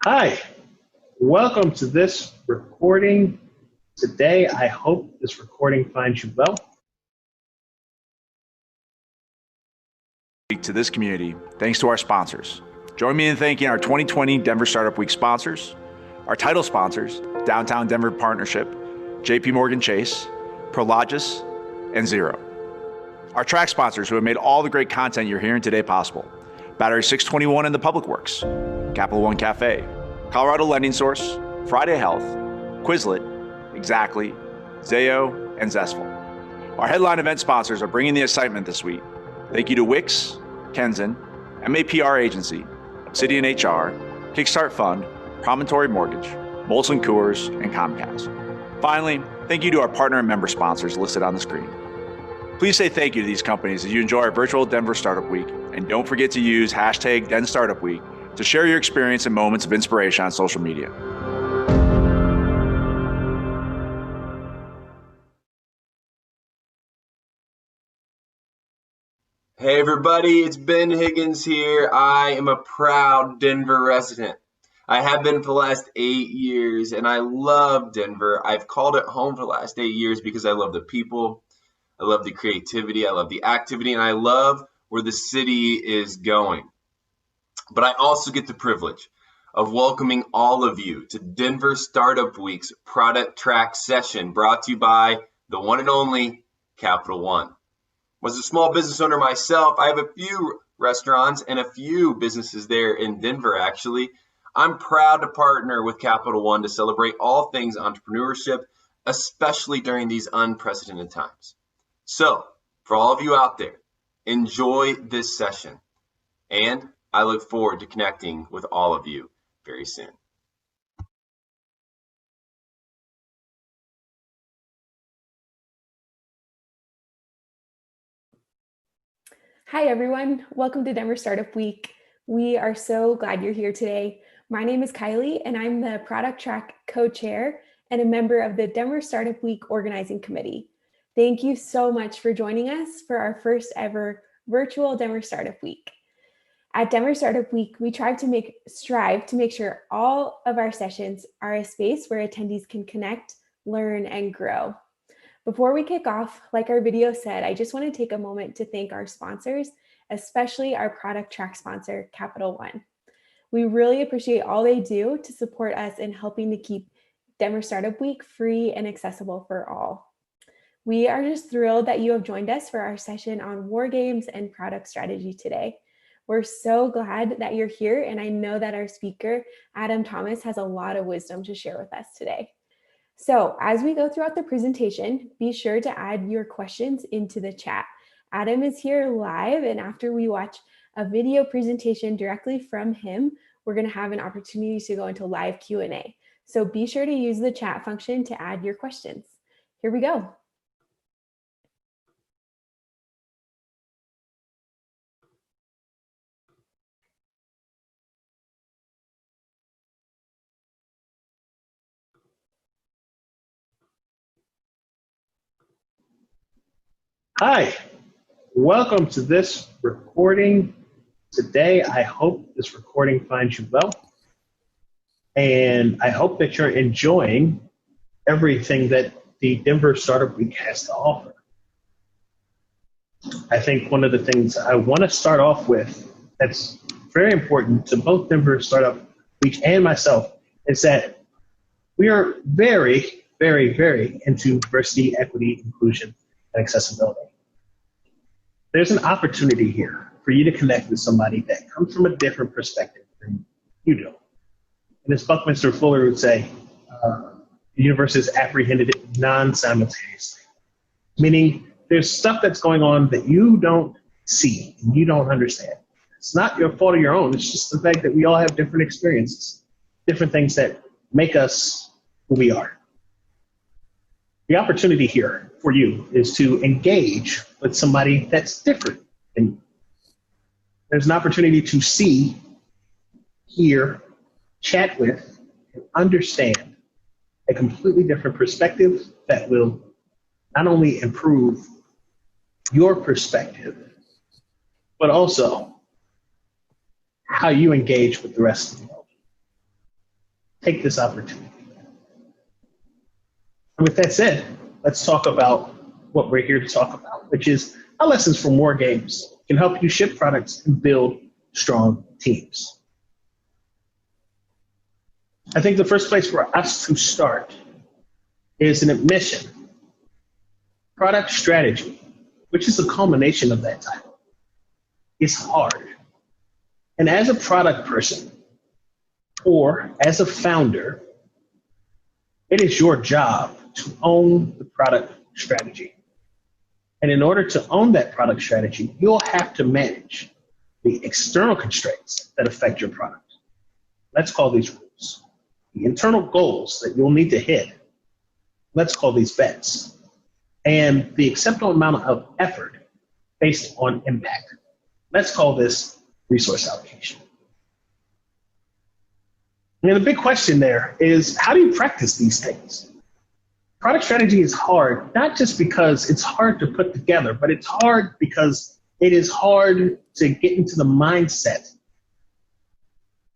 Hi, welcome to this recording today. I hope this recording finds you well. To this community, thanks to our sponsors. Join me in thanking our 2020 Denver Startup Week sponsors, our title sponsors, Downtown Denver Partnership, JP Morgan Chase, Prologis, and Zero. Our track sponsors who have made all the great content you're hearing today possible. Battery 621 and the Public Works, Capital One Cafe, Colorado Lending Source, Friday Health, Quizlet, Exactly, Zayo, and Zestful. Our headline event sponsors are bringing the excitement this week. Thank you to Wix, Kenzen, MAPR Agency, Obsidian HR, Kickstart Fund, Promontory Mortgage, Molson Coors, and Comcast. Finally, thank you to our partner and member sponsors listed on the screen. Please say thank you to these companies as you enjoy our virtual Denver Startup Week, and don't forget to use hashtag DenStartupWeek to share your experience and moments of inspiration on social media. Hey everybody, it's Ben Higgins here. I am a proud Denver resident. I have been for the last 8 years, and I love Denver. I've called it home for the last 8 years because I love the people, I love the creativity, I love the activity, and I love where the city is going. But I also get the privilege of welcoming all of you to Denver Startup Week's Product Track session, brought to you by the one and only Capital One. As a small business owner myself, I have a few restaurants and a few businesses there in Denver, actually. I'm proud to partner with Capital One to celebrate all things entrepreneurship, especially during these unprecedented times. So, for all of you out there, enjoy this session, and I look forward to connecting with all of you very soon. Hi, everyone. Welcome to Denver Startup Week. We are so glad you're here today. My name is Kylie, and I'm the Product Track co-chair and a member of the Denver Startup Week Organizing Committee. Thank you so much for joining us for our first ever virtual Denver Startup Week. At Denver Startup Week, we strive to make sure all of our sessions are a space where attendees can connect, learn, and grow. Before we kick off, like our video said, I just want to take a moment to thank our sponsors, especially our Product Track sponsor, Capital One. We really appreciate all they do to support us in helping to keep Denver Startup Week free and accessible for all. We are just thrilled that you have joined us for our session on Wargames and product strategy today. We're so glad that you're here, and I know that our speaker, Adam Thomas, has a lot of wisdom to share with us today. So as we go throughout the presentation, be sure to add your questions into the chat. Adam is here live, and after we watch a video presentation directly from him, we're going to have an opportunity to go into live Q&A. So be sure to use the chat function to add your questions. Here we go. Hi, welcome to this recording today. I hope this recording finds you well, and I hope that you're enjoying everything that the Denver Startup Week has to offer. I think one of the things I want to start off with that's very important to both Denver Startup Week and myself is that we are very, very, very into diversity, equity, inclusion, and accessibility. There's an opportunity here for you to connect with somebody that comes from a different perspective than you do. And as Buckminster Fuller would say, the universe is apprehended non-simultaneously, meaning there's stuff that's going on that you don't see and you don't understand. It's not your fault of your own. It's just the fact that we all have different experiences, different things that make us who we are. The opportunity here for you is to engage with somebody that's different than you. There's an opportunity to see, hear, chat with, and understand a completely different perspective that will not only improve your perspective, but also how you engage with the rest of the world. take this opportunity. And with that said, let's talk about what we're here to talk about, which is how lessons from war games can help you ship products and build strong teams. I think the first place for us to start is an admission. Product strategy, which is the culmination of that title, is hard. And as a product person or as a founder, it is your job to own the product strategy. And in order to own that product strategy, you'll have to manage the external constraints that affect your product. Let's call these rules. The internal goals that you'll need to hit, let's call these bets. And the acceptable amount of effort based on impact. Let's call this resource allocation. And the big question there is, how do you practice these things? Product strategy is hard, not just because it's hard to put together, but it's hard because it is hard to get into the mindset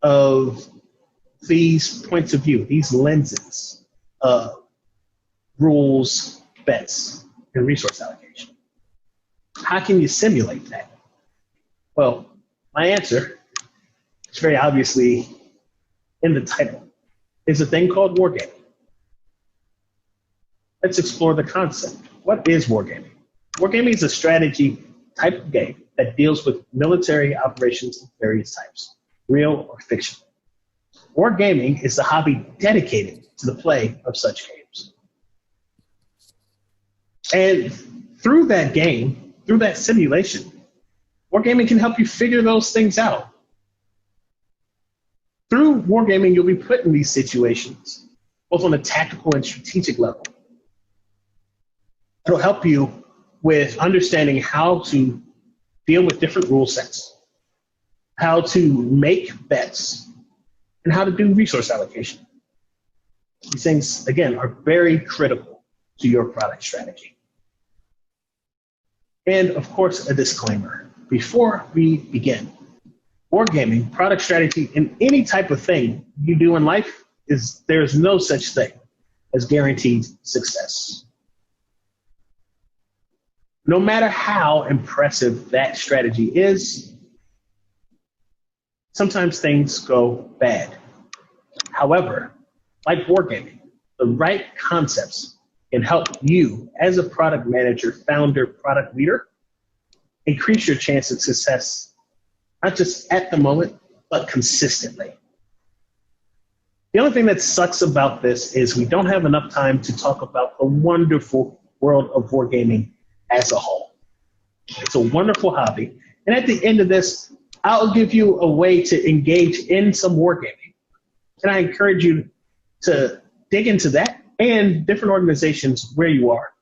of these points of view, these lenses of rules, bets, and resource allocation. How can you simulate that? Well, my answer is very obviously in the title. Is a thing called wargaming. Let's explore the concept. What is wargaming? Wargaming is a strategy type of game that deals with military operations of various types, real or fictional. Wargaming is the hobby dedicated to the play of such games. And through that game, through that simulation, wargaming can help you figure those things out. Through wargaming, you'll be put in these situations, both on a tactical and strategic level. It'll help you with understanding how to deal with different rule sets, how to make bets, and how to do resource allocation. These things, again, are very critical to your product strategy. And of course, a disclaimer. Before we begin, wargaming, product strategy, and any type of thing you do in life, there's no such thing as guaranteed success. No matter how impressive that strategy is, sometimes things go bad. However, like wargaming, the right concepts can help you as a product manager, founder, product leader, increase your chance of success, not just at the moment, but consistently. The only thing that sucks about this is we don't have enough time to talk about the wonderful world of wargaming as a whole. It's a wonderful hobby. And at the end of this, I'll give you a way to engage in some wargaming. And I encourage you to dig into that and different organizations where you are.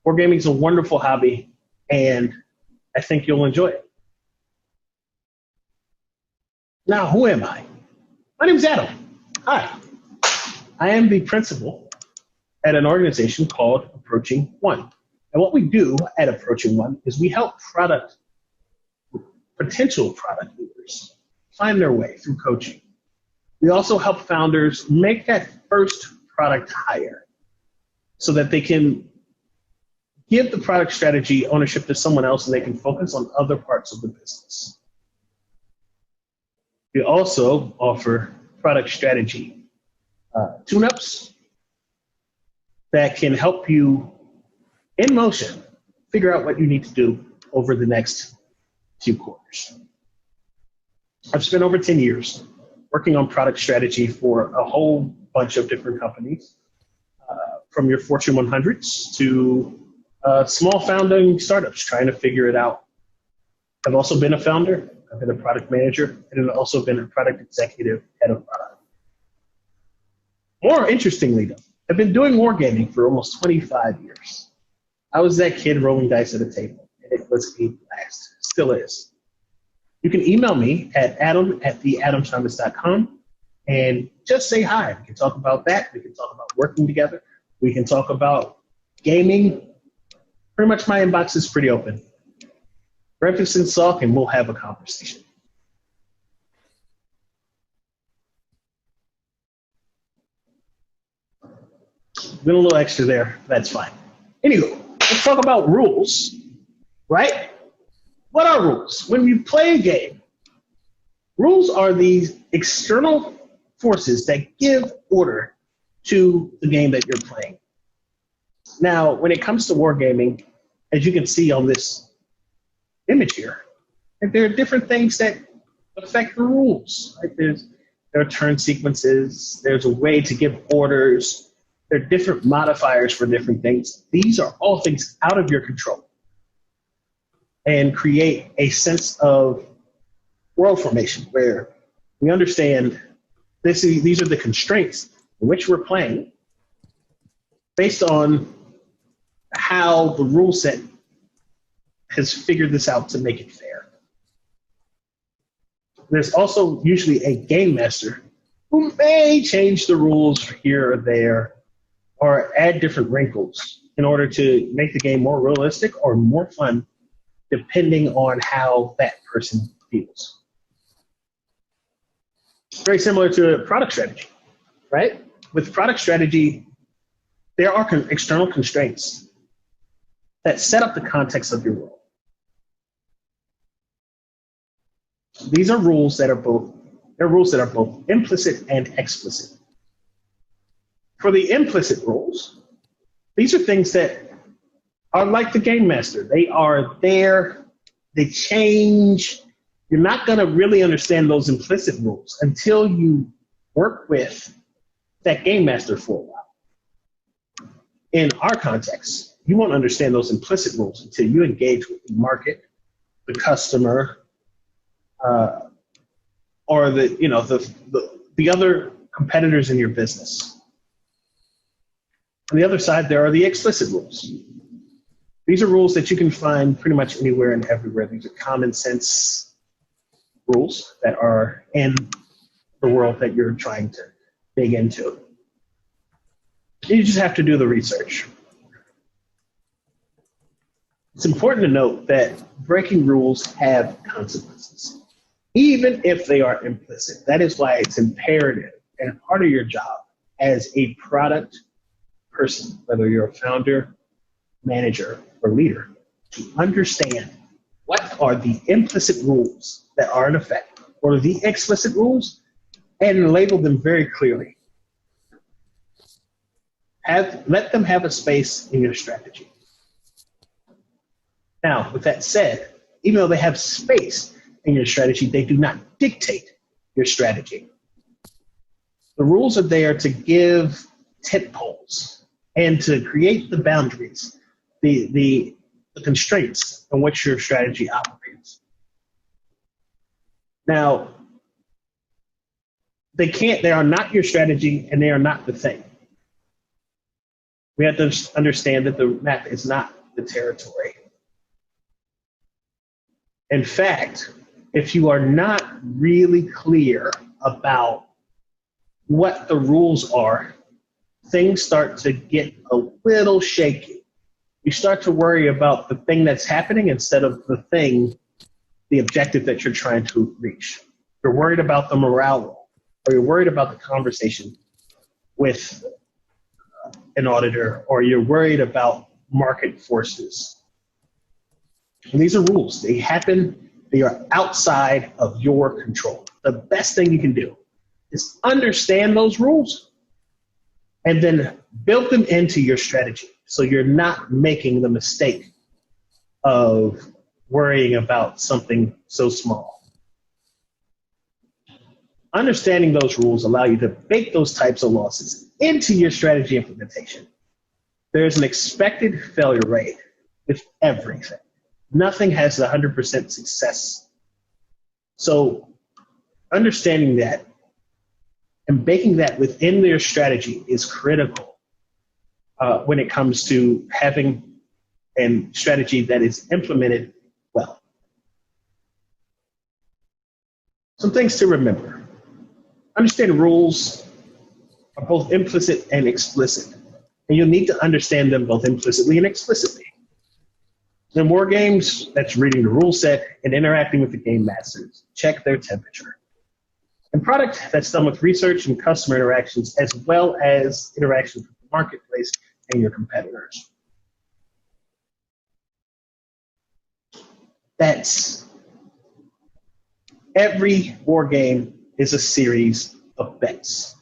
Wargaming is a wonderful hobby, and I think you'll enjoy it. Now, who am I? My name's Adam. Hi. I am the principal at an organization called Approaching One. And what we do at Approaching One is we help potential product leaders find their way through coaching. We also help founders make that first product hire so that they can give the product strategy ownership to someone else and they can focus on other parts of the business. We also offer product strategy tune-ups that can help you in motion figure out what you need to do over the next few quarters. I've spent over 10 years working on product strategy for a whole bunch of different companies, from your Fortune 100s to small founding startups trying to figure it out. I've also been a founder, I've been a product manager, and I've also been a product executive, head of product. More interestingly, though, I've been doing wargaming for almost 25 years. I was that kid rolling dice at a table, and it was a blast. Still is. You can email me at adam@theadamchalmers.com and just say hi. We can talk about that. We can talk about working together. We can talk about gaming. Pretty much my inbox is pretty open. Breakfast and Salk, and we'll have a conversation. Been a little extra there. That's fine. Anywho, let's talk about rules, right? What are rules? When you play a game, rules are these external forces that give order to the game that you're playing. Now, when it comes to wargaming, as you can see on this image here, there are different things that affect the rules. Right? There are turn sequences. There's a way to give orders. There are different modifiers for different things. These are all things out of your control and create a sense of world formation where we understand these are the constraints in which we're playing based on how the rule set has figured this out to make it fair. There's also usually a game master who may change the rules here or there or add different wrinkles in order to make the game more realistic or more fun, depending on how that person feels. Very similar to product strategy, right? With product strategy, there are external constraints that set up the context of your world. These are rules that are both implicit and explicit. For the implicit rules, these are things that are like the game master. They are there, they change. You're not going to really understand those implicit rules until you work with that game master for a while. In our context, you won't understand those implicit rules until you engage with the market, the customer, or the other competitors in your business. On the other side, there are the explicit rules. These are rules that you can find pretty much anywhere and everywhere. These are common sense rules that are in the world that you're trying to dig into. You just have to do the research. It's important to note that breaking rules have consequences, even if they are implicit. That is why it's imperative and part of your job as a product person, whether you're a founder, manager, or leader, to understand what are the implicit rules that are in effect, or the explicit rules, and label them very clearly. Let them have a space in your strategy. Now, with that said, even though they have space in your strategy, they do not dictate your strategy. The rules are there to give tent poles and to create the boundaries, the constraints on which your strategy operates. Now, they are not your strategy and they are not the thing. We have to understand that the map is not the territory. In fact, if you are not really clear about what the rules are, things start to get a little shaky. You start to worry about the thing that's happening instead of the objective that you're trying to reach. You're worried about the morale roll, or you're worried about the conversation with an auditor, or you're worried about market forces. And these are rules. They happen. They are outside of your control. The best thing you can do is understand those rules and then build them into your strategy so you're not making the mistake of worrying about something so small. Understanding those rules allow you to bake those types of losses into your strategy implementation. There's an expected failure rate with everything. Nothing has 100% success. So understanding that and baking that within your strategy is critical when it comes to having a strategy that is implemented well. Some things to remember. Understand rules are both implicit and explicit, and you'll need to understand them both implicitly and explicitly. In Wargames, that's reading the rule set and interacting with the game masters. Check their temperature. In Product, that's done with research and customer interactions, as well as interactions with the marketplace and your competitors. That's every war game is a series of bets.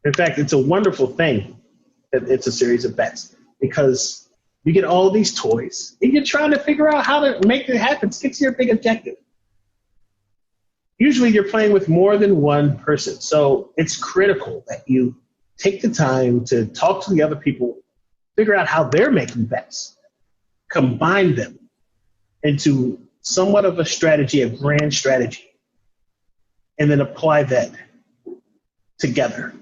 In fact, it's a wonderful thing that it's a series of bets because you get all these toys and you're trying to figure out how to make it happen, get to your big objective. Usually you're playing with more than one person, so it's critical that you take the time to talk to the other people, figure out how they're making bets, combine them into somewhat of a strategy, a grand strategy, and then apply that together.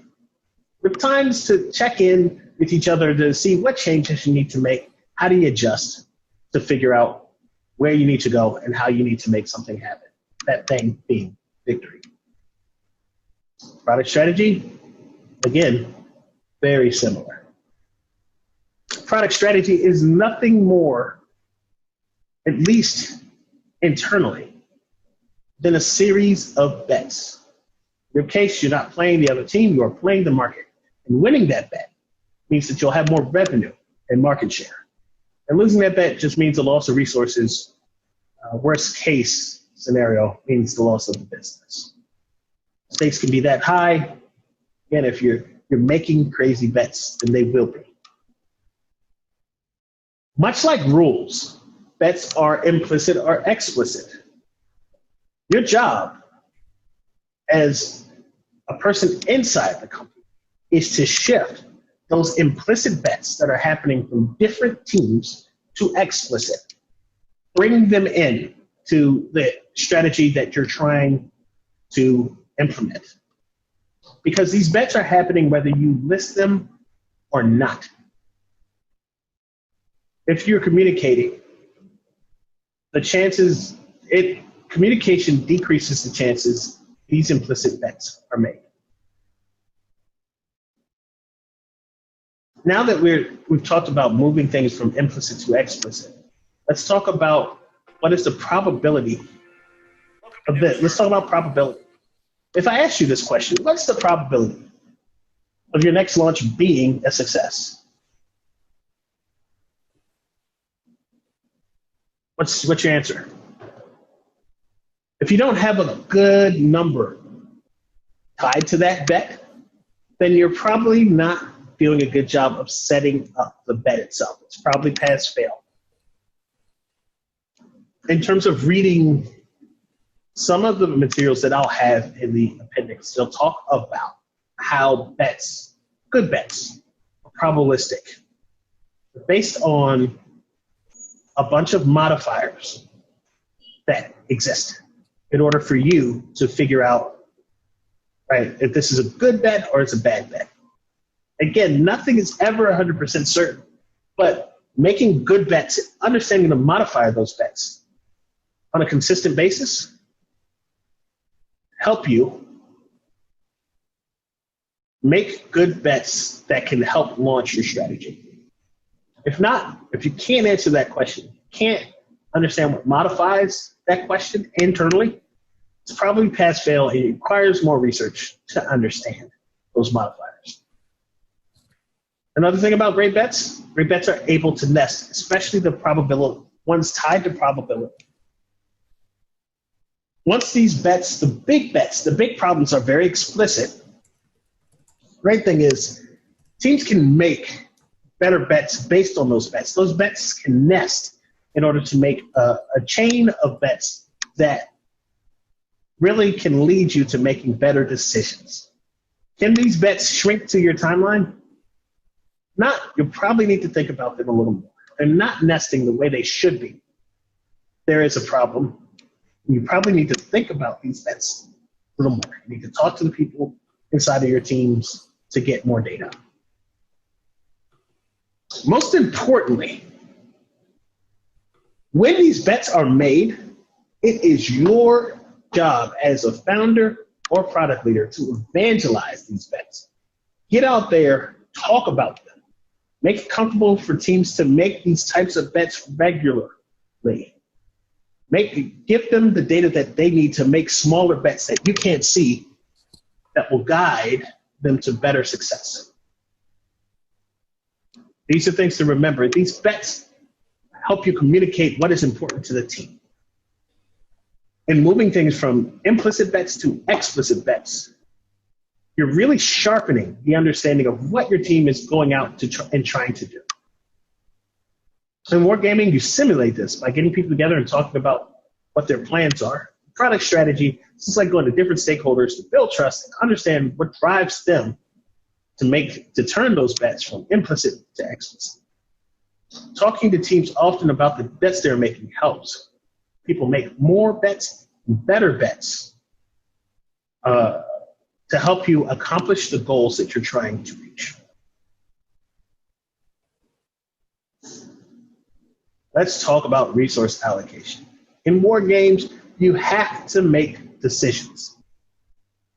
With times to check in with each other to see what changes you need to make, how do you adjust to figure out where you need to go and how you need to make something happen, that thing being victory. Product strategy, again, very similar. Product strategy is nothing more, at least internally, than a series of bets. In your case, you're not playing the other team, you are playing the market. And winning that bet means that you'll have more revenue and market share. And losing that bet just means the loss of resources. Worst case scenario means the loss of the business. Stakes can be that high. Again, if you're making crazy bets, then they will be. Much like rules, bets are implicit or explicit. Your job as a person inside the company is to shift those implicit bets that are happening from different teams to explicit. Bring them in to the strategy that you're trying to implement. Because these bets are happening whether you list them or not. If you're communicating, communication decreases the chances these implicit bets are made. Now that we've talked about moving things from implicit to explicit, let's talk about what is the probability of this. Let's talk about probability. If I ask you this question, what's the probability of your next launch being a success? What's your answer? If you don't have a good number tied to that bet, then you're probably not doing a good job of setting up the bet itself. It's probably pass fail. In terms of reading some of the materials that I'll have in the appendix, they'll talk about how bets, good bets, are probabilistic, based on a bunch of modifiers that exist in order for you to figure out, right, if this is a good bet or it's a bad bet. Again, nothing is ever 100% certain, but making good bets, understanding the modifier of those bets on a consistent basis help you make good bets that can help launch your strategy. If not, if you can't answer that question, can't understand what modifies that question internally, it's probably pass fail and it requires more research to understand those modifiers. Another thing about great bets are able to nest, especially the probability ones tied to probability. Once these bets, the big problems are very explicit. Great thing is teams can make better bets based on those bets. Those bets can nest in order to make a chain of bets that really can lead you to making better decisions. Can these bets shrink to your timeline? Not. You'll probably need to think about them a little more. They're not nesting the way they should be. There is a problem. You probably need to think about these bets a little more. You need to talk to the people inside of your teams to get more data. Most importantly, when these bets are made, it is your job as a founder or product leader to evangelize these bets. Get out there, talk about them. Make it comfortable for teams to make these types of bets regularly. Give them the data that they need to make smaller bets that you can't see that will guide them to better success. These are things to remember. These bets help you communicate what is important to the team. And moving things from implicit bets to explicit bets, you're really sharpening the understanding of what your team is going out to and trying to do. In wargaming, you simulate this by getting people together and talking about what their plans are. Product strategy, this is like going to different stakeholders to build trust and understand what drives them to turn those bets from implicit to explicit. Talking to teams often about the bets they're making helps people make more bets, better bets, to help you accomplish the goals that you're trying to reach. Let's talk about resource allocation. In war games, you have to make decisions.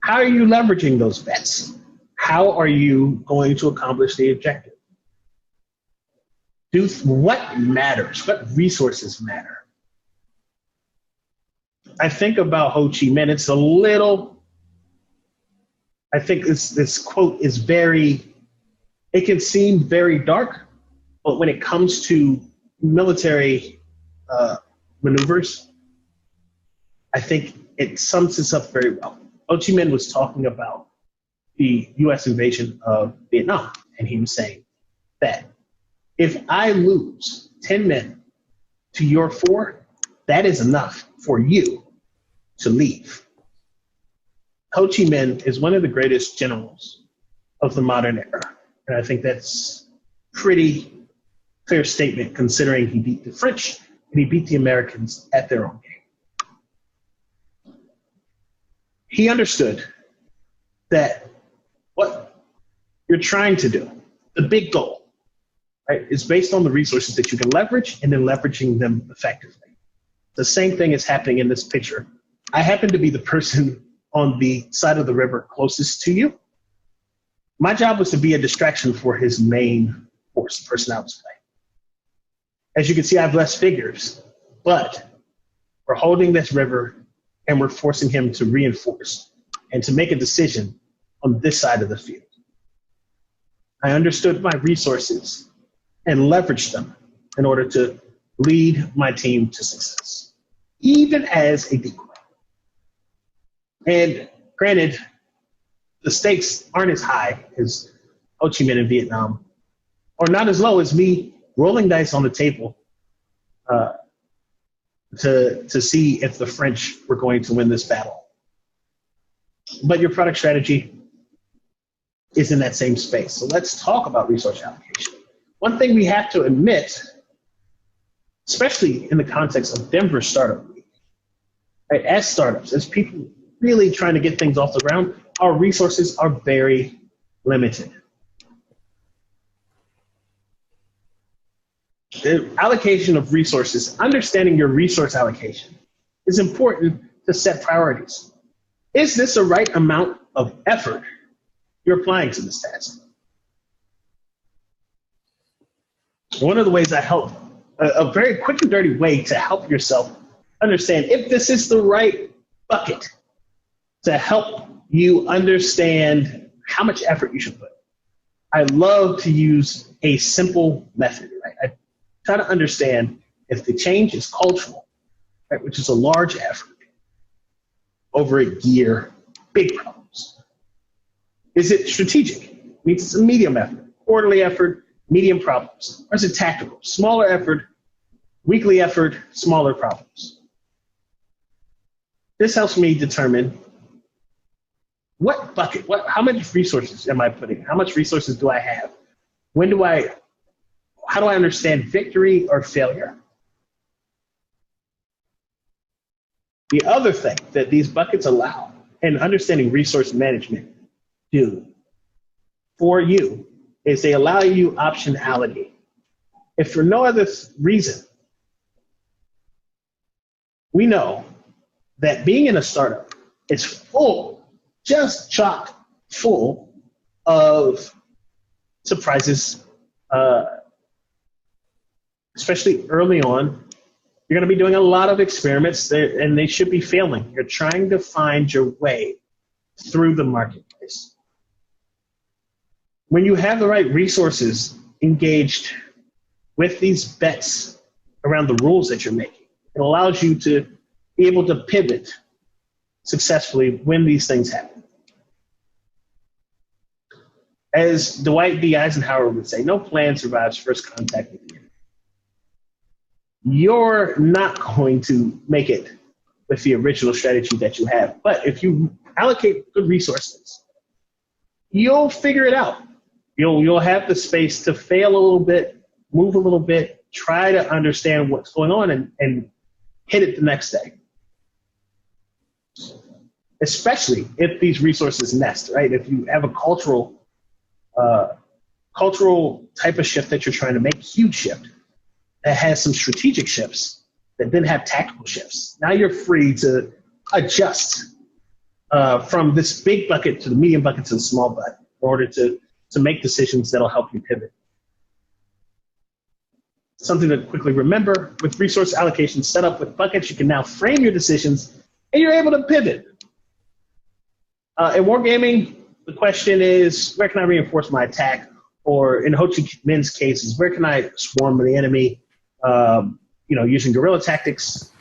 How are you leveraging those bets? How are you going to accomplish the objective? What matters? What resources matter? I think about Ho Chi Minh. It's a little, I think this quote is it can seem very dark, but when it comes to military maneuvers, I think it sums this up very well. Ho Chi Minh was talking about the US invasion of Vietnam, and he was saying that if I lose 10 men to your 4, that is enough for you to leave. Ho Chi Minh is one of the greatest generals of the modern era, and I think that's pretty clear statement considering he beat the French and he beat the Americans at their own game. He understood that what you're trying to do, the big goal, right, is based on the resources that you can leverage and then leveraging them effectively. The same thing is happening in this picture. I happen to be the person on the side of the river closest to you. My job was to be a distraction for his main force, the person I was playing. As you can see, I have less figures, but we're holding this river and we're forcing him to reinforce and to make a decision on this side of the field. I understood my resources and leveraged them in order to lead my team to success, even as a decoy. And granted, the stakes aren't as high as Ho Chi Minh in Vietnam, or not as low as me rolling dice on the table to see if the French were going to win this battle. But your product strategy is in that same space. So let's talk about resource allocation. One thing we have to admit, especially in the context of Denver Startup Week, right, as startups, as people really trying to get things off the ground, our resources are very limited. The allocation of resources, understanding your resource allocation, is important to set priorities. Is this the right amount of effort you're applying to this task? One of the ways I help, a very quick and dirty way to help yourself understand if this is the right bucket to help you understand how much effort you should put. I love to use a simple method, right? I try to understand if the change is cultural, right, which is a large effort over a year, big problems. Is it strategic? Means it's a medium effort, quarterly effort, medium problems. Or is it tactical? Smaller effort, weekly effort, smaller problems. This helps me determine what bucket, how much resources am I putting? How much resources do I have? How do I understand victory or failure? The other thing that these buckets allow, and understanding resource management do for you, is they allow you optionality. If for no other reason, we know that being in a startup is full, just chock full of surprises, especially early on. You're going to be doing a lot of experiments, and they should be failing. You're trying to find your way through the marketplace. When you have the right resources engaged with these bets around the rules that you're making. It allows you to be able to pivot successfully when these things happen. As Dwight D. Eisenhower would say, no plan survives first contact with the enemy. You're not going to make it with the original strategy that you have. But if you allocate good resources, you'll figure it out. You'll have the space to fail a little bit, move a little bit, try to understand what's going on and hit it the next day. Especially if these resources nest, right? If you have a cultural type of shift that you're trying to make, huge shift, that has some strategic shifts that then have tactical shifts. Now you're free to adjust from this big bucket to the medium bucket to the small bucket in order to make decisions that'll help you pivot. Something to quickly remember, with resource allocation set up with buckets, you can now frame your decisions and you're able to pivot. In wargaming, the question is, where can I reinforce my attack? Or in Ho Chi Minh's case, where can I swarm the enemy, using guerrilla tactics?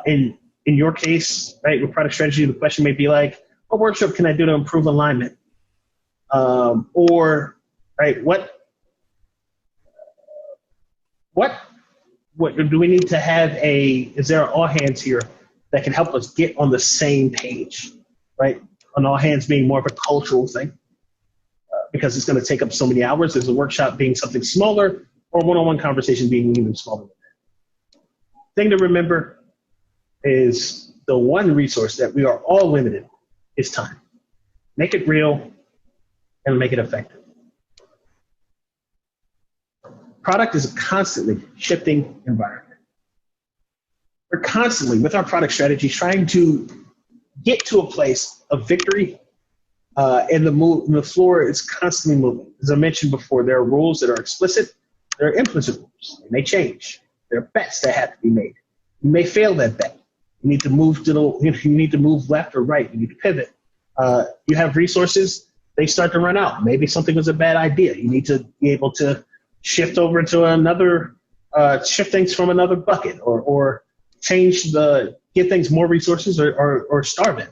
In your case, right, with product strategy, the question may be like, what workshop can I do to improve alignment? Or, right, what do we need to have is there an all hands here that can help us get on the same page, right? On all hands being more of a cultural thing, because it's going to take up so many hours. There's a workshop being something smaller, or one-on-one conversation being even smaller. Thing to remember is the one resource that we are all limited is time. Make it real and make it effective. Product is a constantly shifting environment. We're constantly, with our product strategy, trying to get to a place of victory, and the floor is constantly moving. As I mentioned before, there are rules that are explicit, there are implicit rules, and they change. There are bets that have to be made. You may fail that bet. You need to move you need to move left or right. You need to pivot. You have resources, they start to run out. Maybe something was a bad idea. You need to be able to shift over to another, shift things from another bucket, or give things more resources, or starve it.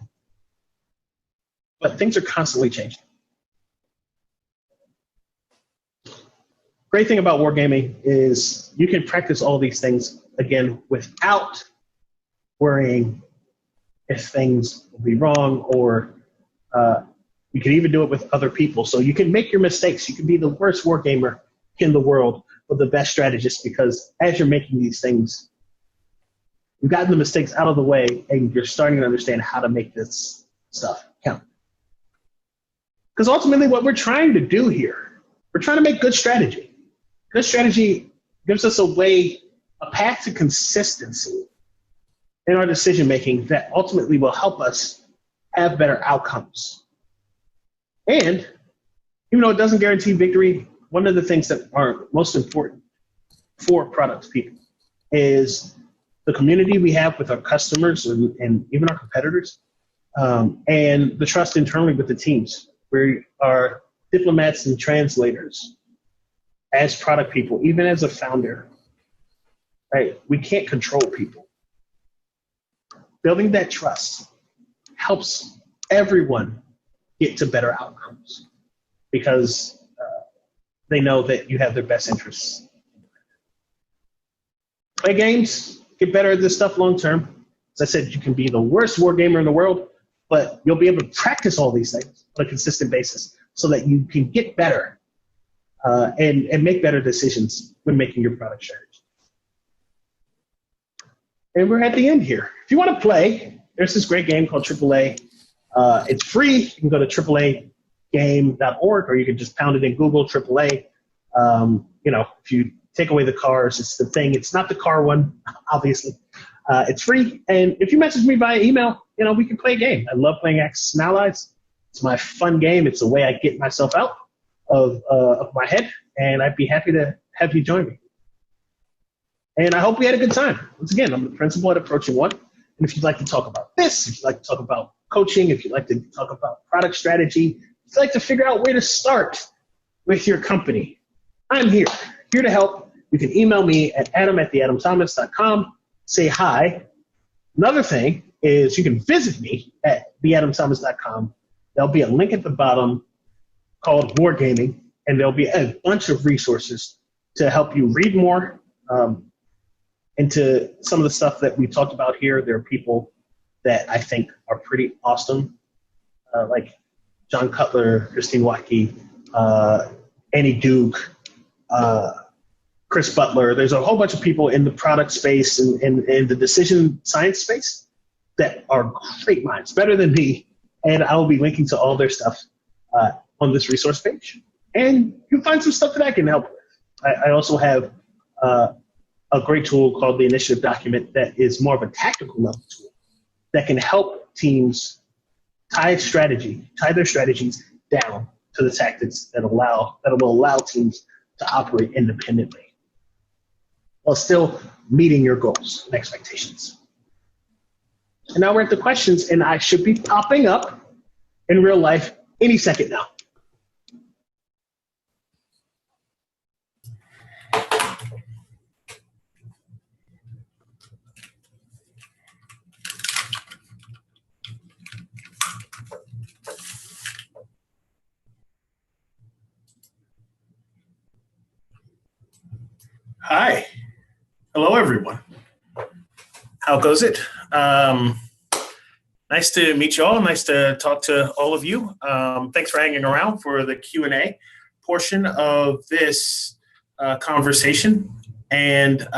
But things are constantly changing. Great thing about wargaming is you can practice all these things, again, without worrying if things will be wrong, or you can even do it with other people. So you can make your mistakes. You can be the worst wargamer in the world, but the best strategist, because as you're making these things, you've gotten the mistakes out of the way, and you're starting to understand how to make this stuff count. Because ultimately what we're trying to do here, we're trying to make good strategy. Good strategy gives us a path to consistency in our decision making that ultimately will help us have better outcomes. And even though it doesn't guarantee victory, one of the things that are most important for product people is the community we have with our customers and even our competitors, and the trust internally with the teams. We are diplomats and translators as product people, even as a founder, right? We can't control people. Building that trust helps everyone get to better outcomes, because they know that you have their best interests. Play games, get better at this stuff long term. As I said, you can be the worst war gamer in the world, but you'll be able to practice all these things on a consistent basis so that you can get better and make better decisions when making your product strategy. And we're at the end here. If you want to play, there's this great game called AAA. It's free. You can go to AAAgame.org, or you can just pound it in Google, AAA. If you take away the cars, it's the thing. It's not the car one, obviously. It's free. And if you message me via email, we can play a game. I love playing Axis and Allies. It's my fun game. It's the way I get myself out of my head, and I'd be happy to have you join me. And I hope we had a good time. Once again, I'm the principal at Approaching One. And if you'd like to talk about this, if you'd like to talk about coaching, if you'd like to talk about product strategy, if you'd like to figure out where to start with your company, I'm here to help. You can email me at adam@theadamthomas.com. Say hi. Another thing is you can visit me at theadamthomas.com. There'll be a link at the bottom called Wargaming, and there'll be a bunch of resources to help you read more into some of the stuff that we talked about here. There are people that I think are pretty awesome, like John Cutler, Christine Watkey, Annie Duke, Chris Butler. There's a whole bunch of people in the product space and the decision science space that are great minds, better than me, and I'll be linking to all their stuff on this resource page. And you'll find some stuff that I can help with. I also have a great tool called the Initiative Document that is more of a tactical level tool that can help teams tie their strategies down to the tactics that will allow teams to operate independently while still meeting your goals and expectations. And now we're at the questions, and I should be popping up in real life any second now. Hi. Hello, everyone. How goes it? Nice to meet you all. Nice to talk to all of you. Thanks for hanging around for the Q&A portion of this conversation. And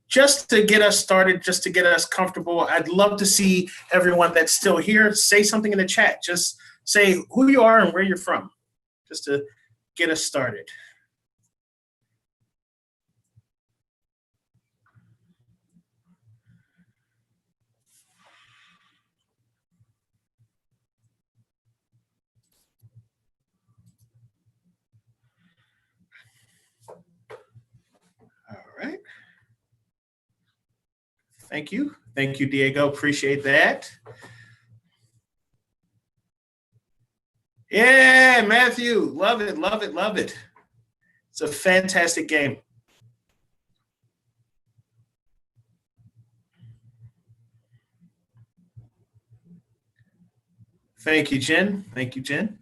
just to get us started, just to get us comfortable, I'd love to see everyone that's still here say something in the chat. Just say who you are and where you're from, just to get us started. All right. Thank you. Thank you, Diego. Appreciate that. Yeah, Matthew. Love it, love it, love it. It's a fantastic game. Thank you, Jen. Thank you, Jen.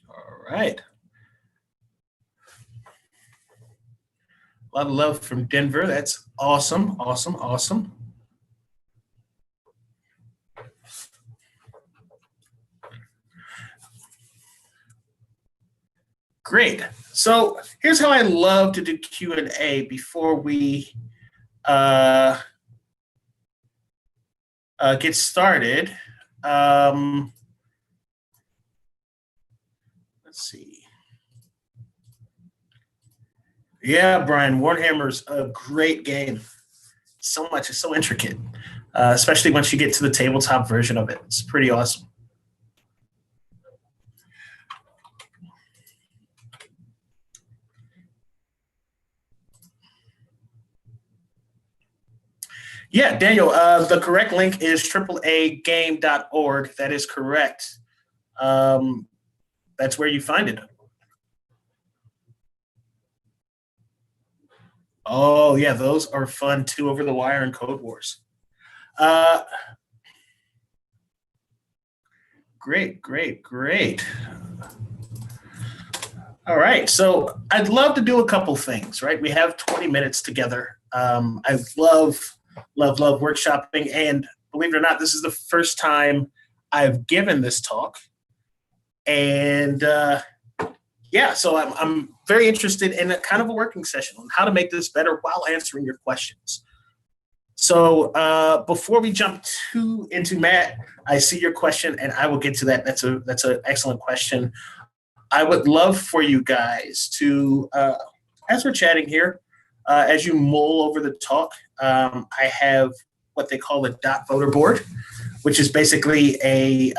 All right. A lot of love from Denver. That's awesome, awesome, awesome. Great. So here's how I love to do Q&A before we get started. Let's see. Yeah, Brian, Warhammer's a great game. So much, it's so intricate, especially once you get to the tabletop version of it. It's pretty awesome. Yeah, Daniel, the correct link is AAAgame.org. That is correct. That's where you find it. Oh, yeah, those are fun too, Over the Wire and Code Wars. Great, great, great. All right, so I'd love to do a couple things, right? We have 20 minutes together. I love workshopping, and believe it or not, this is the first time I've given this talk. And yeah, so I'm very interested in a kind of a working session on how to make this better while answering your questions. So before we jump into Matt, I see your question, and I will get to that. That's an excellent question. I would love for you guys to, as we're chatting here, as you mull over the talk, I have what they call the dot voter board, which is basically a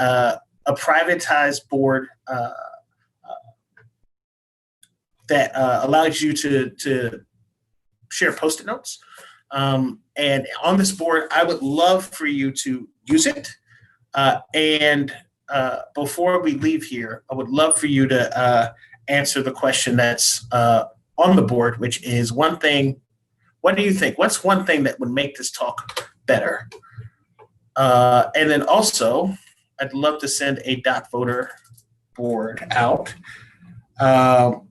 privatized board that allows you to share Post-it notes. And on this board, I would love for you to use it And before we leave here, I would love for you to answer the question that's on the board, which is one thing. What do you think? What's one thing that would make this talk better? And then also, I'd love to send a dot voter board out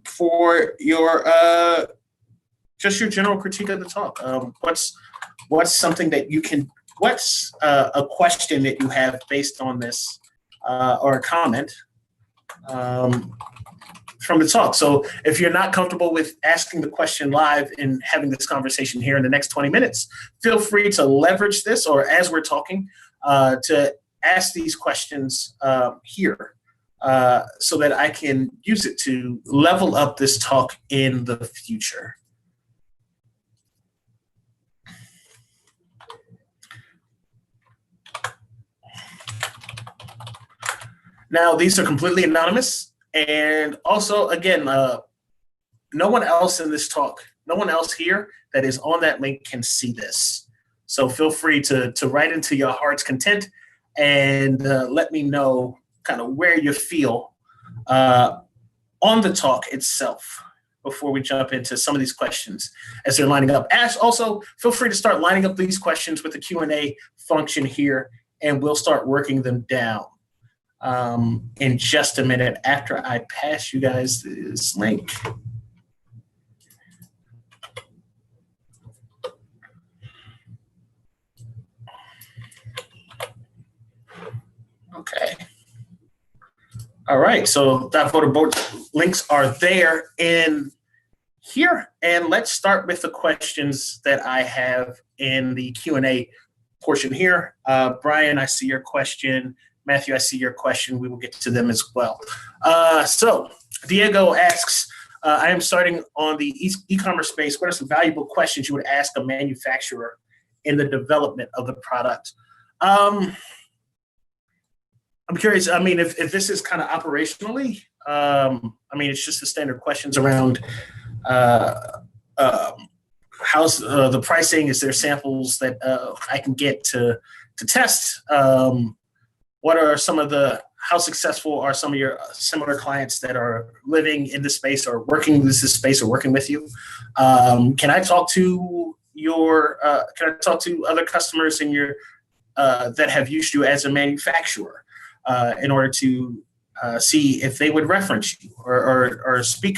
for your just your general critique of the talk. What's something that you can? What's a question that you have based on this, or a comment from the talk? So if you're not comfortable with asking the question live and having this conversation here in the next 20 minutes, feel free to leverage this, or as we're talking, to ask these questions here so that I can use it to level up this talk in the future. Now, these are completely anonymous. And also, again, no one else in this talk, no one else here that is on that link can see this. So feel free to write into your heart's content and let me know kind of where you feel on the talk itself before we jump into some of these questions as they're lining up. Also, feel free to start lining up these questions with the Q&A function here, and we'll start working them down in just a minute after I pass you guys this link. Okay. All right, so that voter board links are there in here, and let's start with the questions that I have in the Q&A portion here. Brian, I see your question. Matthew, I see your question. We will get to them as well. So Diego asks, I am starting on the e-commerce space. What are some valuable questions you would ask a manufacturer in the development of the product? I'm curious, I mean, if this is kind of operationally, I mean, it's just the standard questions around how's the pricing? Is there samples that I can get to test? What are some of how successful are some of your similar clients that are living in this space or working in this space or working with you? Can I talk to other customers in your that have used you as a manufacturer in order to see if they would reference you or speak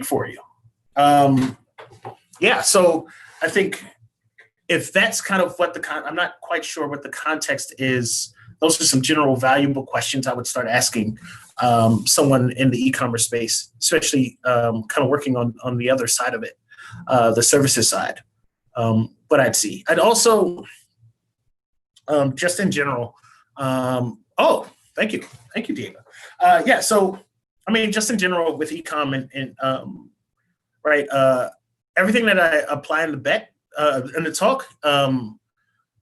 for you? Yeah, so I think if that's kind of what I'm not quite sure what the context is. Those are some general valuable questions I would start asking someone in the e-commerce space, especially kind of working on the other side of it, the services side. But I'd see. I'd also, just in general, thank you, Diego. Yeah, so I mean, just in general with e-com and right, everything that I apply in the talk,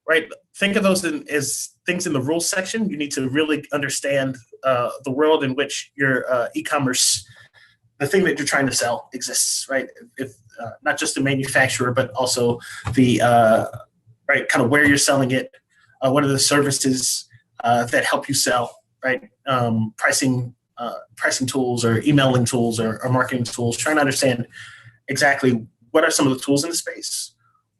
right, think of those as things in the rules section. You need to really understand the world in which your e-commerce, the thing that you're trying to sell exists, right? If not just the manufacturer, but also the right, kind of where you're selling it, what are the services that help you sell, right? Pricing tools or emailing tools or marketing tools, trying to understand exactly what are some of the tools in the space.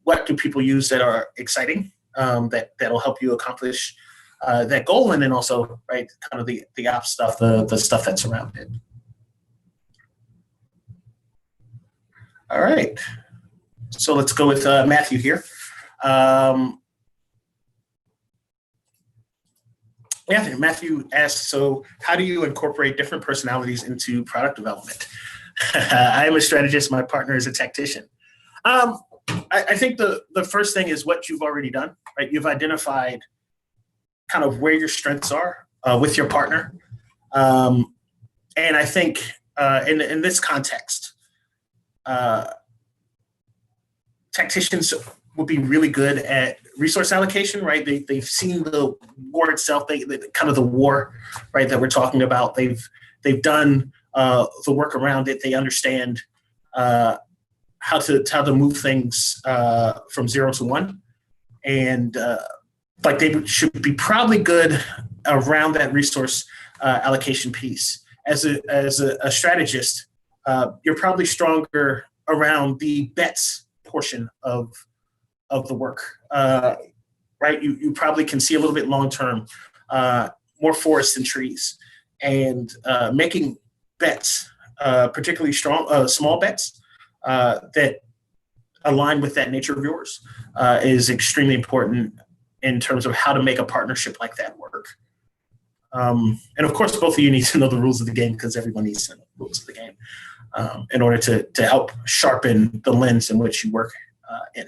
What do people use that are exciting, that'll help you accomplish that goal, and then also, right, kind of the ops stuff, the stuff that's around it. All right, so let's go with Matthew here. Matthew asks, so how do you incorporate different personalities into product development? I am a strategist. My partner is a tactician. I think the first thing is what you've already done, right? You've identified kind of where your strengths are with your partner. And I think in this context, tacticians would be really good at resource allocation, right? They've seen the war itself, they kind of the war, right, that we're talking about. They've done the work around it. They understand how to move things from 0 to 1, and like they should be probably good around that resource allocation piece. As a strategist, you're probably stronger around the bets portion of the work, right? You probably can see a little bit long term, more forests than trees, and making bets, particularly small bets that align with that nature of yours, is extremely important in terms of how to make a partnership like that work. And of course, both of you need to know the rules of the game, because everyone needs to know the rules of the game in order to help sharpen the lens in which you work in.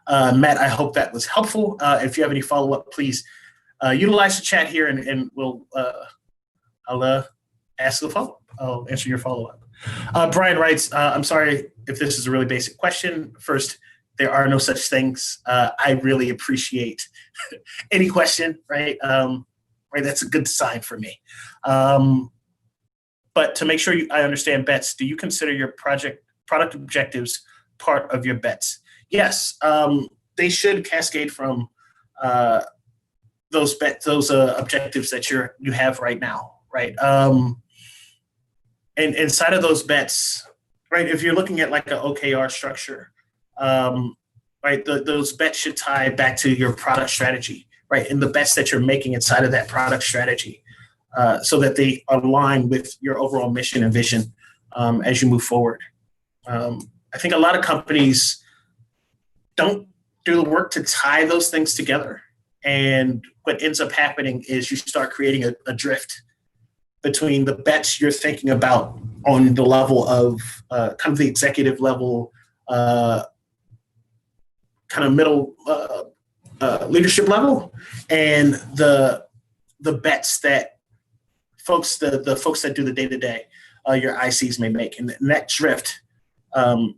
Matt, I hope that was helpful. If you have any follow-up, please utilize the chat here, and I'll ask the follow-up. I'll answer your follow-up. Brian writes, I'm sorry if this is a really basic question. First, there are no such things. I really appreciate any question, right? Right, that's a good sign for me. But to make sure I understand bets, do you consider your product objectives part of your bets? Yes, they should cascade from those objectives that you have right now, right? And inside of those bets, right, if you're looking at like an OKR structure, right, those bets should tie back to your product strategy, right, and the bets that you're making inside of that product strategy, so that they align with your overall mission and vision as you move forward. I think a lot of companies don't do the work to tie those things together. And what ends up happening is you start creating a drift between the bets you're thinking about on the level of kind of the executive level, kind of middle leadership level, and the bets that the folks that do the day-to-day, your ICs may make. And that drift, right,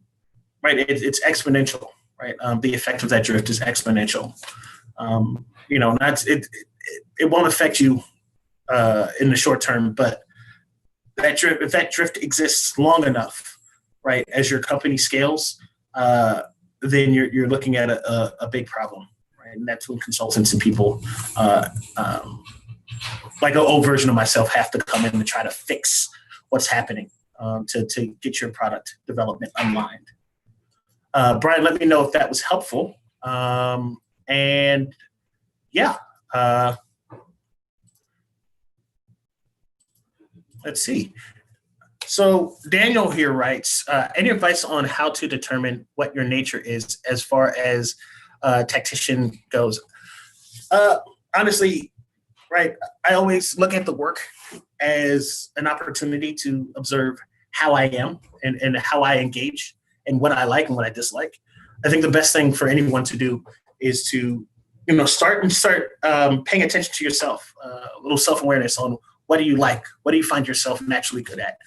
it's exponential, right? The effect of that drift is exponential. It won't affect you in the short term, but if that drift exists long enough, right, as your company scales, then you're looking at a big problem, right? And that's when consultants and people, like an old version of myself, have to come in and try to fix what's happening to get your product development aligned. Brian, let me know if that was helpful. And yeah, let's see. So Daniel here writes, any advice on how to determine what your nature is as far as tactician goes? Honestly, right, I always look at the work as an opportunity to observe how I am and how I engage and what I like and what I dislike. I think the best thing for anyone to do is to, start paying attention to yourself, a little self-awareness on what do you like? What do you find yourself naturally good at?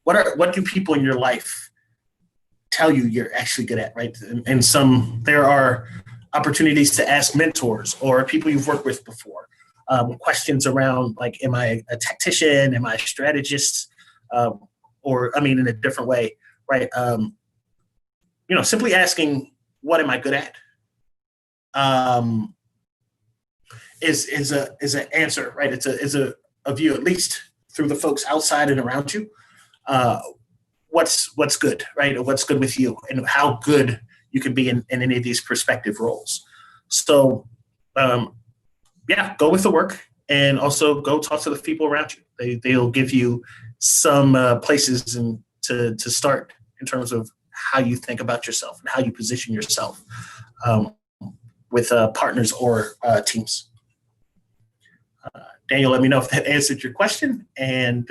What do people in your life tell you you're actually good at, right? And there are opportunities to ask mentors or people you've worked with before, questions around like, am I a tactician? Am I a strategist? In a different way, right? Simply asking, what am I good at? Is an answer, right? It's a view, at least through the folks outside and around you. What's good, right? Or what's good with you, and how good you can be in any of these perspective roles. So, go with the work, and also go talk to the people around you. They'll give you some places to start in terms of how you think about yourself and how you position yourself with partners or teams. Daniel, let me know if that answered your question. And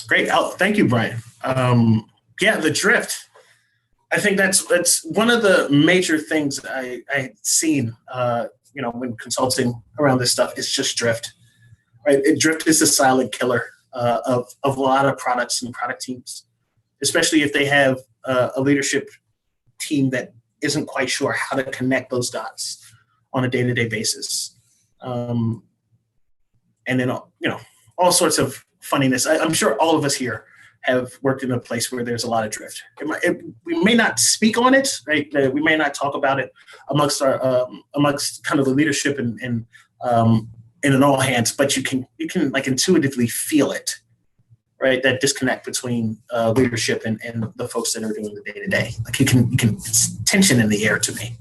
great. Thank you, Brian. The drift. I think that's one of the major things I've seen, when consulting around this stuff. It's just drift, right? Drift is the silent killer of a lot of products and product teams, especially if they have a leadership team that isn't quite sure how to connect those dots on a day-to-day basis. And then, all sorts of funniness. I'm sure all of us here have worked in a place where there's a lot of drift. We may not speak on it, right? We may not talk about it amongst kind of the leadership and in an all hands, but you can like intuitively feel it, right? That disconnect between leadership and the folks that are doing the day to day. Like you can it's tension in the air to me.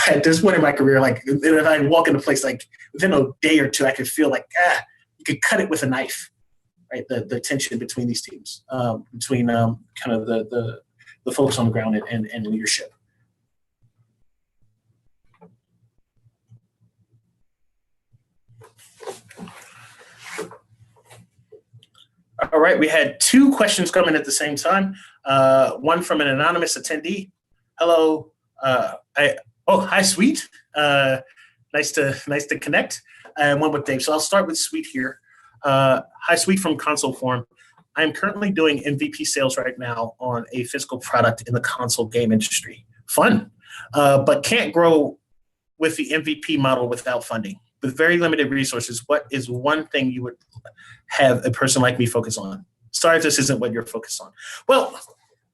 At this point in my career, like if I walk in a place, like within a day or two, I could feel like you could cut it with a knife, right? The tension between these teams, between kind of the folks on the ground and leadership. All right, we had 2 questions coming at the same time. One from an anonymous attendee. Hello. Hi, Sweet. Nice to connect. And one with Dave. So I'll start with Sweet here. Hi, Sweet from Console Forum. I'm currently doing MVP sales right now on a physical product in the console game industry. Fun, but can't grow with the MVP model without funding. With very limited resources, what is one thing you would have a person like me focus on? Sorry if this isn't what you're focused on. Well,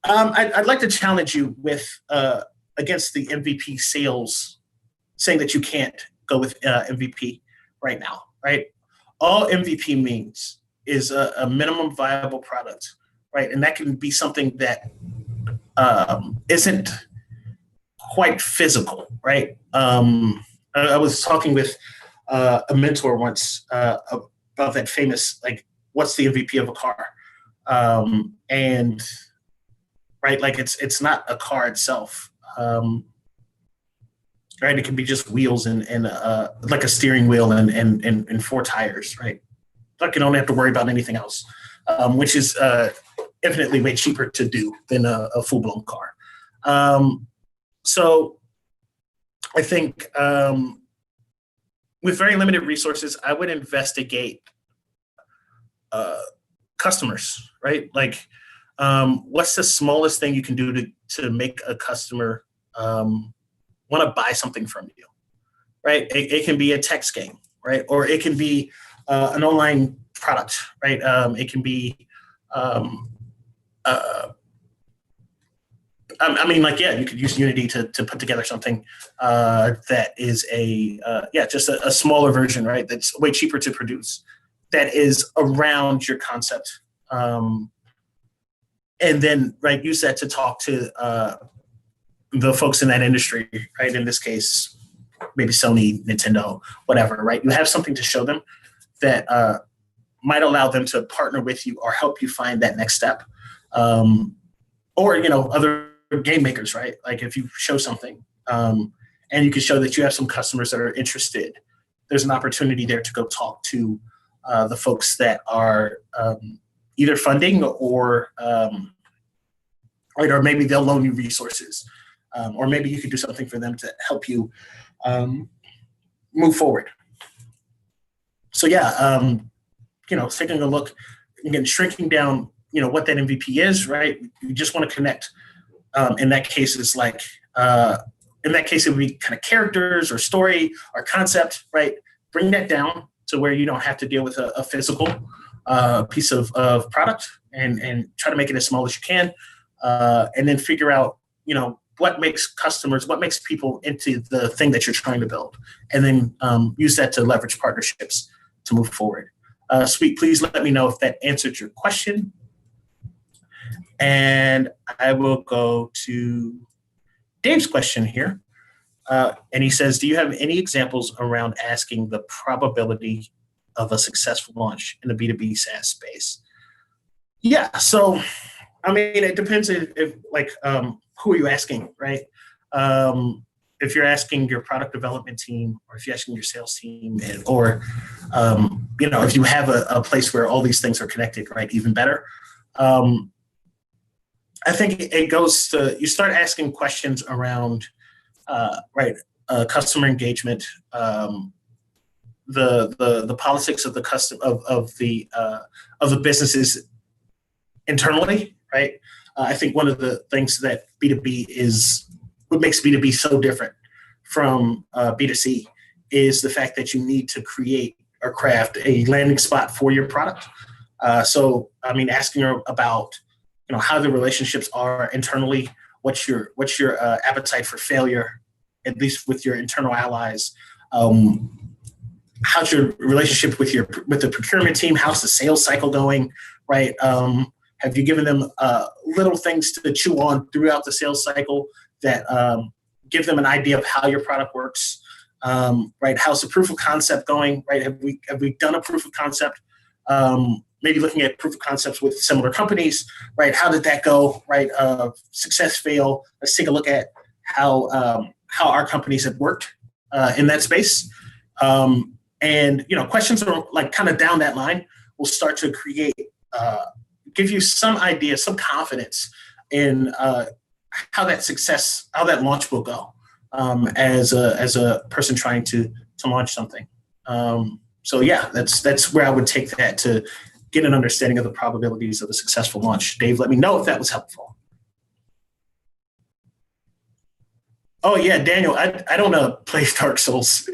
I'd like to challenge you with against the MVP sales, saying that you can't go with MVP right now, right? All MVP means is a minimum viable product, right? And that can be something that isn't quite physical, right? I was talking with a mentor once about that famous, like, what's the MVP of a car? And right, like it's not a car itself, right? It can be just wheels and like a steering wheel and 4 tires, right? Like you don't have to worry about anything else, which is infinitely way cheaper to do than a full-blown car. So I think with very limited resources, I would investigate customers, right? Like, what's the smallest thing you can do to make a customer want to buy something from you, right? It can be a text game, right? Or it can be an online product, right? It can be, I mean, like, yeah, you could use Unity to put together something that is just a smaller version, right? That's way cheaper to produce, that is around your concept. And then, right, use that to talk to the folks in that industry, right? In this case, maybe Sony, Nintendo, whatever, right? You have something to show them that might allow them to partner with you or help you find that next step. Or, other game makers, right? Like if you show something and you can show that you have some customers that are interested, there's an opportunity there to go talk to the folks that are either funding or maybe they'll loan you resources, or maybe you could do something for them to help you move forward. So yeah, taking a look, again, shrinking down, what that MVP is, right? You just want to connect. In that case, it's like, in that case, it would be kind of characters or story or concept, right? Bring that down to where you don't have to deal with a physical piece of product and try to make it as small as you can. And then figure out, what makes people into the thing that you're trying to build. And then use that to leverage partnerships to move forward. Sweet, please let me know if that answered your question. And I will go to Dave's question here. And he says, do you have any examples around asking the probability of a successful launch in the B2B SaaS space? Yeah, so, I mean, it depends if who are you asking, right? If you're asking your product development team, or if you're asking your sales team, or, if you have a place where all these things are connected, right, even better. I think it goes to, you start asking questions around, customer engagement, the politics of the of the businesses internally, right? I think one of the things that B2B what makes B2B so different from B2C is the fact that you need to create or craft a landing spot for your product. So, I mean, asking her about, how the relationships are internally. What's your appetite for failure, at least with your internal allies? How's your relationship with the procurement team? How's the sales cycle going? Right? Have you given them little things to chew on throughout the sales cycle that give them an idea of how your product works? Right? How's the proof of concept going? Right? Have we done a proof of concept? Maybe looking at proof of concepts with similar companies, right? How did that go, right? Success, fail. Let's take a look at how our companies have worked in that space. And questions are like kind of down that line will start to create, give you some idea, some confidence in how that launch will go as a person trying to launch something. So yeah, that's where I would take that to get an understanding of the probabilities of a successful launch. Dave, let me know if that was helpful. Oh yeah, Daniel, I don't play Dark Souls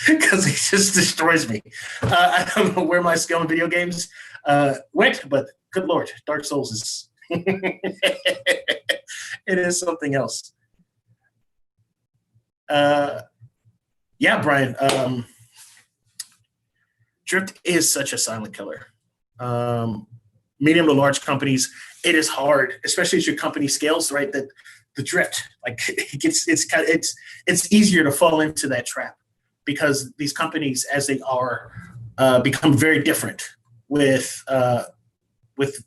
because it just destroys me. I don't know where my skill in video games went, but good Lord, Dark Souls is it is something else. Yeah, Brian. Drift is such a silent killer. Medium to large companies, it is hard, especially as your company scales, right? That the drift, like it's easier to fall into that trap because these companies, as they are, become very different with the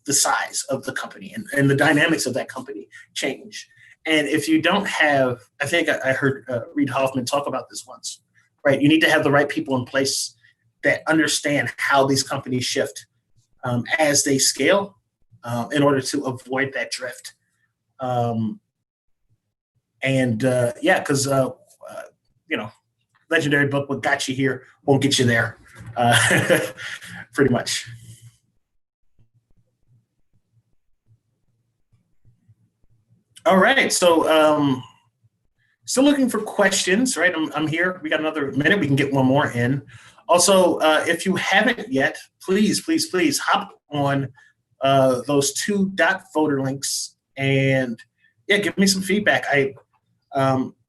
size of the company and the dynamics of that company change. And if you don't have, I think I heard Reid Hoffman talk about this once, right? You need to have the right people in place that understand how these companies shift as they scale in order to avoid that drift. Because legendary book, what got you here won't get you there, pretty much. All right, so still looking for questions, right? I'm here. We got another minute. We can get one more in. Also, if you haven't yet, please hop on those 2 voter links and give me some feedback.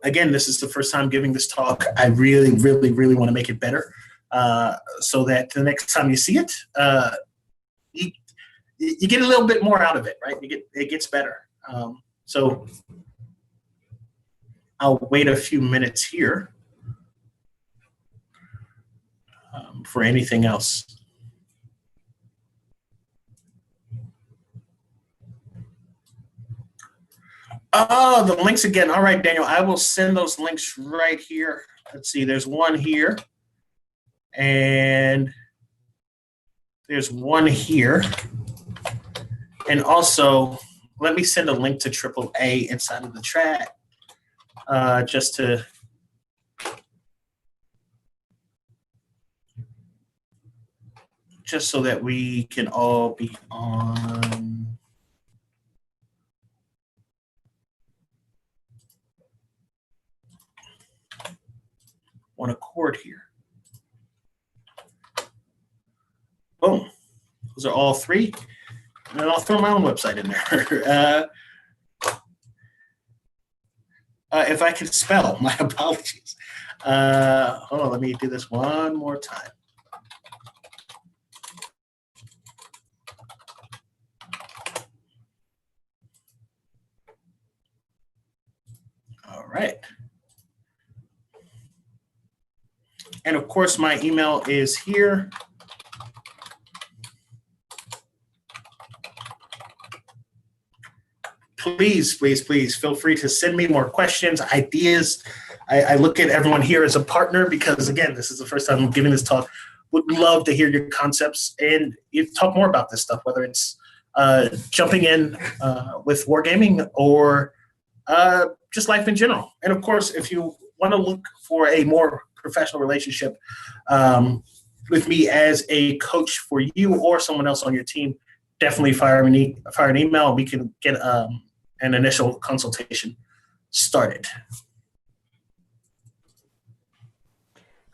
Again, this is the first time giving this talk. I really want to make it better so that the next time you see it, you get a little bit more out of it, right? It gets better. So I'll wait a few minutes here for anything else. Oh, the links again. All right, Daniel, I will send those links right here. Let's see, there's one here. And there's one here. And also, let me send a link to AAA inside of the chat just so that we can all be on one accord here. Boom. Those are all 3. And then I'll throw my own website in there. If I can spell, my apologies. Hold on, let me do this one more time. All right. And of course, my email is here. Please feel free to send me more questions, ideas. I look at everyone here as a partner because, again, this is the first time I'm giving this talk. Would love to hear your concepts and you talk more about this stuff, whether it's jumping in with Wargaming or just life in general. And of course, if you want to look for a more professional relationship with me as a coach for you or someone else on your team, definitely fire an email. We can get an initial consultation started.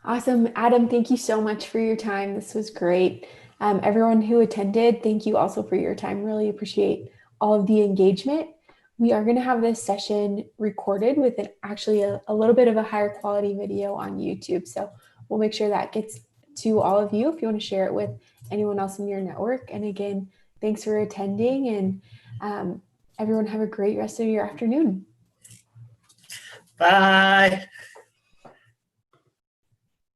Awesome. Adam, thank you so much for your time. This was great. Everyone who attended, thank you also for your time. Really appreciate all of the engagement. We are going to have this session recorded with actually a little bit of a higher quality video on YouTube. So we'll make sure that gets to all of you if you want to share it with anyone else in your network. And again, thanks for attending, and everyone have a great rest of your afternoon. Bye.